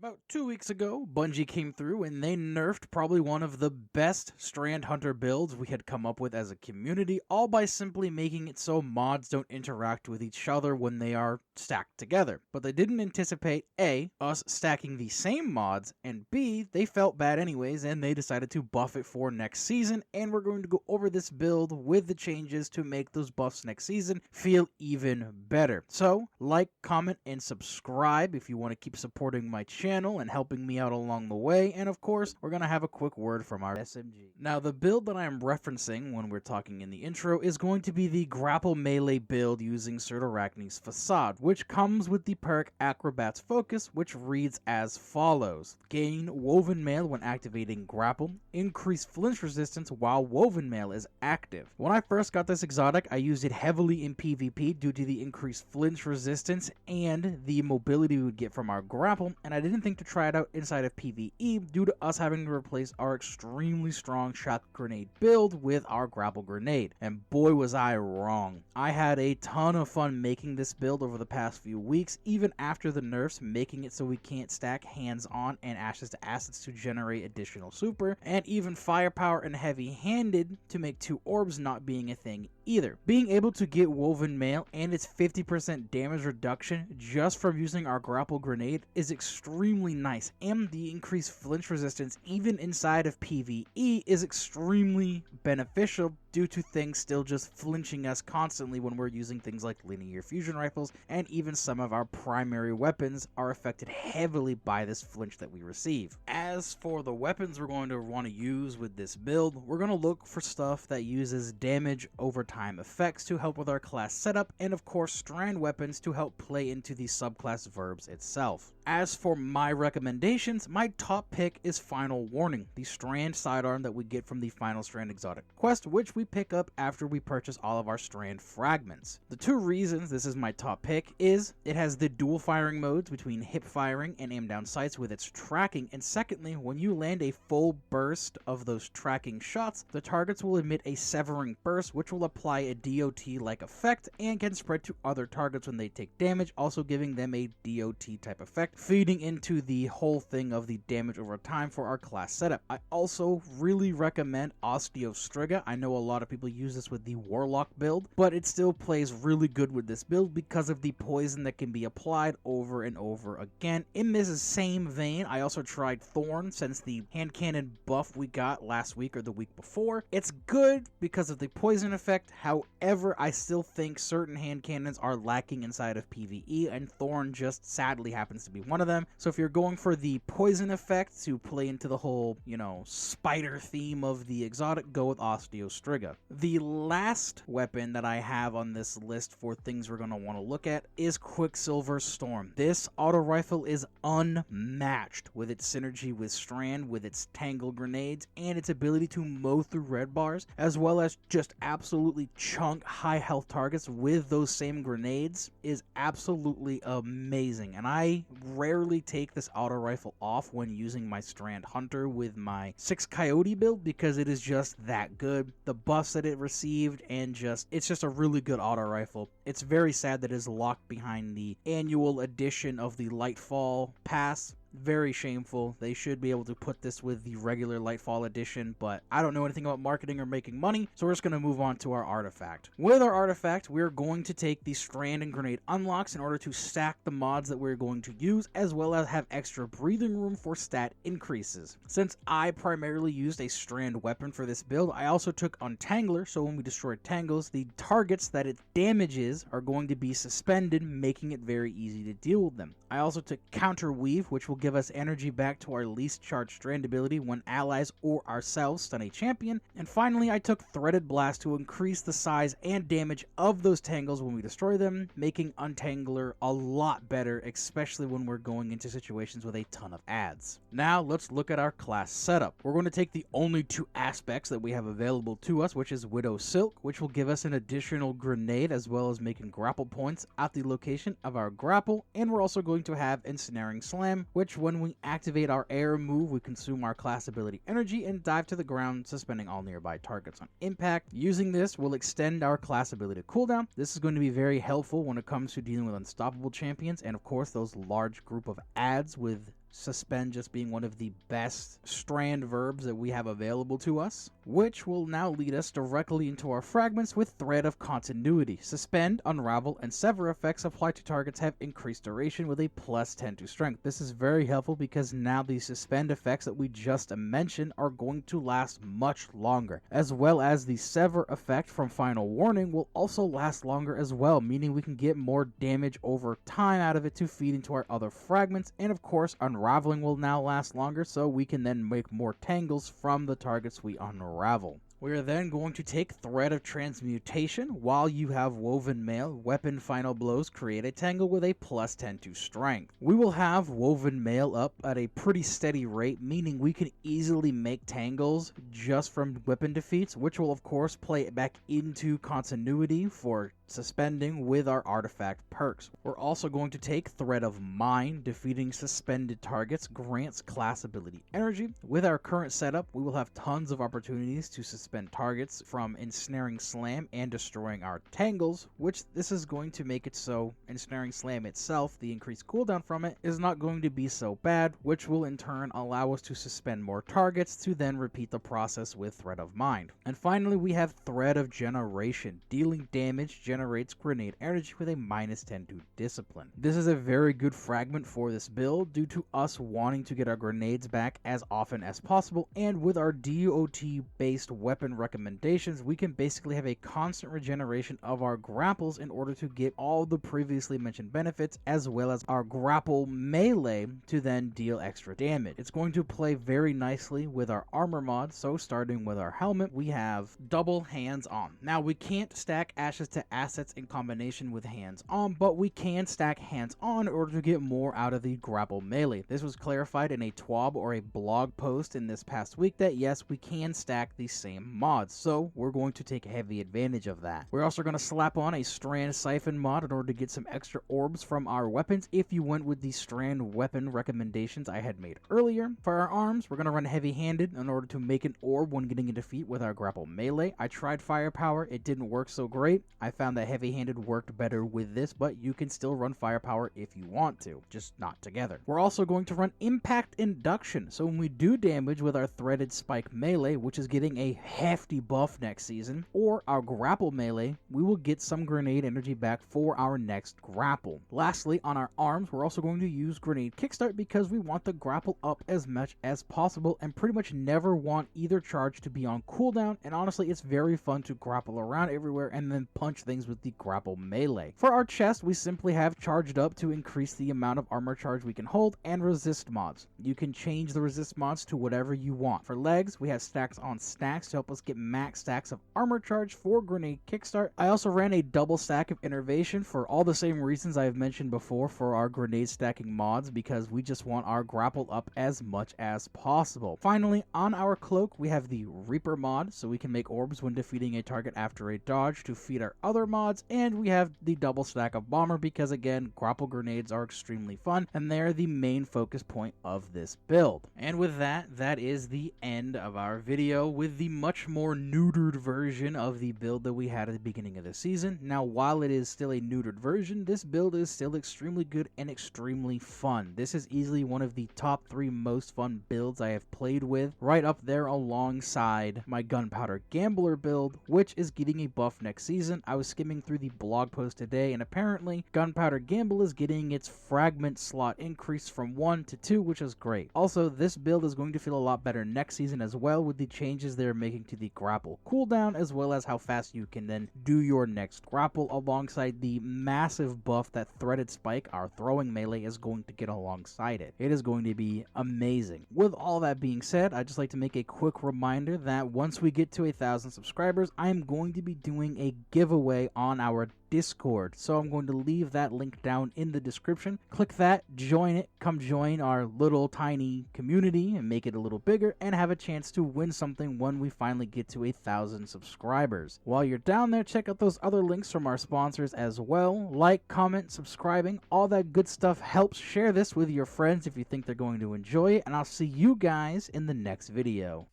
About 2 weeks ago, Bungie came through and they nerfed probably one of the best Strand Hunter builds we had come up with as a community, all by simply making it so mods don't interact with each other when they are stacked together. But they didn't anticipate A, us stacking the same mods, and B, they felt bad anyways and they decided to buff it for next season, and we're going to go over this build with the changes to make those buffs next season feel even better. So, like, comment, and subscribe if you want to keep supporting my channel and helping me out along the way, and of course, we're going to have a quick word from our SMG. Now, the build that I am referencing when we're talking in the intro is going to be the grapple melee build using Cyrtarachne's Facade, which comes with the perk Acrobat's Focus, which reads as follows. Gain Woven Mail when activating grapple, increase flinch resistance while Woven Mail is active. When I first got this exotic, I used it heavily in PvP due to the increased flinch resistance and the mobility we would get from our grapple, and I didn't think to try it out inside of PvE due to us having to replace our extremely strong shock grenade build with our grapple grenade, and boy was I wrong. I had a ton of fun making this build over the past few weeks, even after the nerfs, making it so we can't stack hands-on and ashes to acids to generate additional super, and even firepower and heavy-handed to make 2 orbs not being a thing either. Being able to get Woven Mail and its 50% damage reduction just from using our grapple grenade is extremely nice, and the increased flinch resistance even inside of PvE is extremely beneficial due to things still just flinching us constantly when we're using things like linear fusion rifles, and even some of our primary weapons are affected heavily by this flinch that we receive. As for the weapons we're going to want to use with this build, we're going to look for stuff that uses damage over time effects to help with our class setup, and of course strand weapons to help play into the subclass verbs itself. As for my recommendations, my top pick is Final Warning, the strand sidearm that we get from the Final Strand exotic quest, which we pick up after we purchase all of our strand fragments. The 2 reasons this is my top pick is it has the dual firing modes between hip firing and aim down sights with its tracking, and secondly, when you land a full burst of those tracking shots, the targets will emit a severing burst which will apply a DOT-like effect and can spread to other targets when they take damage, also giving them a DOT type effect, feeding into the whole thing of the damage over time for our class setup. I also really recommend Osteostriga. I know a lot of people use this with the Warlock build, but it still plays really good with this build because of the poison that can be applied over and over again. In this same vein, I also tried Thorn since the hand cannon buff we got last week or the week before. It's good because of the poison effect, however, I still think certain hand cannons are lacking inside of PvE, and Thorn just sadly happens to be one of them. So if you're going for the poison effect to play into the whole, spider theme of the exotic, go with Osteostriga. The last weapon that I have on this list for things we're going to want to look at is Quicksilver Storm. This auto rifle is unmatched with its synergy with Strand, with its tangle grenades, and its ability to mow through red bars, as well as just absolutely chunk high health targets with those same grenades is absolutely amazing, and I rarely take this auto rifle off when using my Strand Hunter with my 6 Coyote build because it is just that good. The buffs that it received, and it's just a really good auto rifle. It's very sad that it is locked behind the annual edition of the Lightfall pass. Very shameful. They should be able to put this with the regular Lightfall edition, but I don't know anything about marketing or making money, so we're just going to move on to our artifact. With our artifact, we're going to take the strand and grenade unlocks in order to stack the mods that we're going to use, as well as have extra breathing room for stat increases. Since I primarily used a strand weapon for this build, I also took Untangler, so when we destroy tangles, the targets that it damages are going to be suspended, making it very easy to deal with them. I also took Counter Weave, which will give us energy back to our least charged strand ability when allies or ourselves stun a champion. And finally, I took Threaded Blast to increase the size and damage of those tangles when we destroy them, making Untangler a lot better, especially when we're going into situations with a ton of adds. Now, let's look at our class setup. We're going to take the only 2 aspects that we have available to us, which is Widow Silk, which will give us an additional grenade as well as making grapple points at the location of our grapple, and we're also going to have Ensnaring Slam, which when we activate our air move, we consume our class ability energy and dive to the ground, suspending all nearby targets on impact. Using this will extend our class ability cooldown. This is going to be very helpful when it comes to dealing with unstoppable champions and of course those large group of adds with suspend just being one of the best strand verbs that we have available to us, which will now lead us directly into our fragments with Thread of Continuity. Suspend, Unravel, and Sever effects applied to targets have increased duration with a +10 to strength. This is very helpful because now the suspend effects that we just mentioned are going to last much longer, as well as the Sever effect from Final Warning will also last longer as well, meaning we can get more damage over time out of it to feed into our other fragments. And of course, Unraveling will now last longer, so we can then make more tangles from the targets we unravel. We are then going to take Thread of Transmutation. While you have Woven Mail, Weapon Final Blows create a tangle with a +10 to strength. We will have Woven Mail up at a pretty steady rate, meaning we can easily make tangles just from weapon defeats, which will of course play back into continuity for suspending with our artifact perks. We're also going to take Thread of Mind. Defeating suspended targets grants class ability energy. With our current setup, we will have tons of opportunities to suspend targets from Ensnaring Slam and destroying our tangles, which this is going to make it so Ensnaring Slam itself, the increased cooldown from it, is not going to be so bad, which will in turn allow us to suspend more targets to then repeat the process with Thread of Mind. And finally, we have Thread of Generation. Dealing damage generates grenade energy with a -10 to discipline. This is a very good fragment for this build due to us wanting to get our grenades back as often as possible, and with our DOT based weapon recommendations, we can basically have a constant regeneration of our grapples in order to get all the previously mentioned benefits, as well as our grapple melee to then deal extra damage. It's going to play very nicely with our armor mod, so starting with our helmet, we have double hands on. Now we can't stack ashes to assets in combination with hands on, but we can stack hands on in order to get more out of the grapple melee. This was clarified in a TWAB or a blog post in this past week that yes, we can stack the same mods, so we're going to take heavy advantage of that. We're also going to slap on a Strand Siphon mod in order to get some extra orbs from our weapons if you went with the Strand weapon recommendations I had made earlier. For our arms, we're going to run heavy-handed in order to make an orb when getting into defeat with our grapple melee. I tried firepower, it didn't work so great. I found that heavy-handed worked better with this, but you can still run firepower if you want to, just not together. We're also going to run impact induction, so when we do damage with our threaded spike melee, which is getting a hefty buff next season, or our grapple melee, we will get some grenade energy back for our next grapple. Lastly, on our arms, we're also going to use grenade kickstart because we want the grapple up as much as possible and pretty much never want either charge to be on cooldown, and honestly it's very fun to grapple around everywhere and then punch things with the grapple melee. For our chest, we simply have charged up to increase the amount of armor charge we can hold, and resist mods. You can change the resist mods to whatever you want. For legs, we have stacks on stacks to help us get max stacks of armor charge for grenade kickstart. I also ran a double stack of innervation for all the same reasons I have mentioned before for our grenade stacking mods, because we just want our grapple up as much as possible. Finally, on our cloak, we have the Reaper mod, so we can make orbs when defeating a target after a dodge to feed our other mods, and we have the double stack of bomber because again, grapple grenades are extremely fun and they're the main focus point of this build. And with that, that is the end of our video with the much more neutered version of the build that we had at the beginning of the season. Now, while it is still a neutered version, this build is still extremely good and extremely fun. This is easily one of the top 3 most fun builds I have played with, right up there alongside my Gunpowder Gambler build, which is getting a buff next season. I was skimming through the blog post today, and apparently Gunpowder Gamble is getting its fragment slot increase from 1 to 2, which is great. Also, this build is going to feel a lot better next season as well, with the changes they're making to the grapple cooldown, as well as how fast you can then do your next grapple, alongside the massive buff that Threaded Spike, our throwing melee, is going to get alongside it. It is going to be amazing. With all that being said, I'd just like to make a quick reminder that once we get to 1,000 subscribers, I'm going to be doing a giveaway on our Discord, so I'm going to leave that link down in the description. Click that, join it, come join our little tiny community and make it a little bigger, and have a chance to win something when we finally get to 1,000 subscribers. While you're down there, check out those other links from our sponsors as well. Like, comment, subscribing, all that good stuff helps. Share this with your friends if you think they're going to enjoy it, and I'll see you guys in the next video.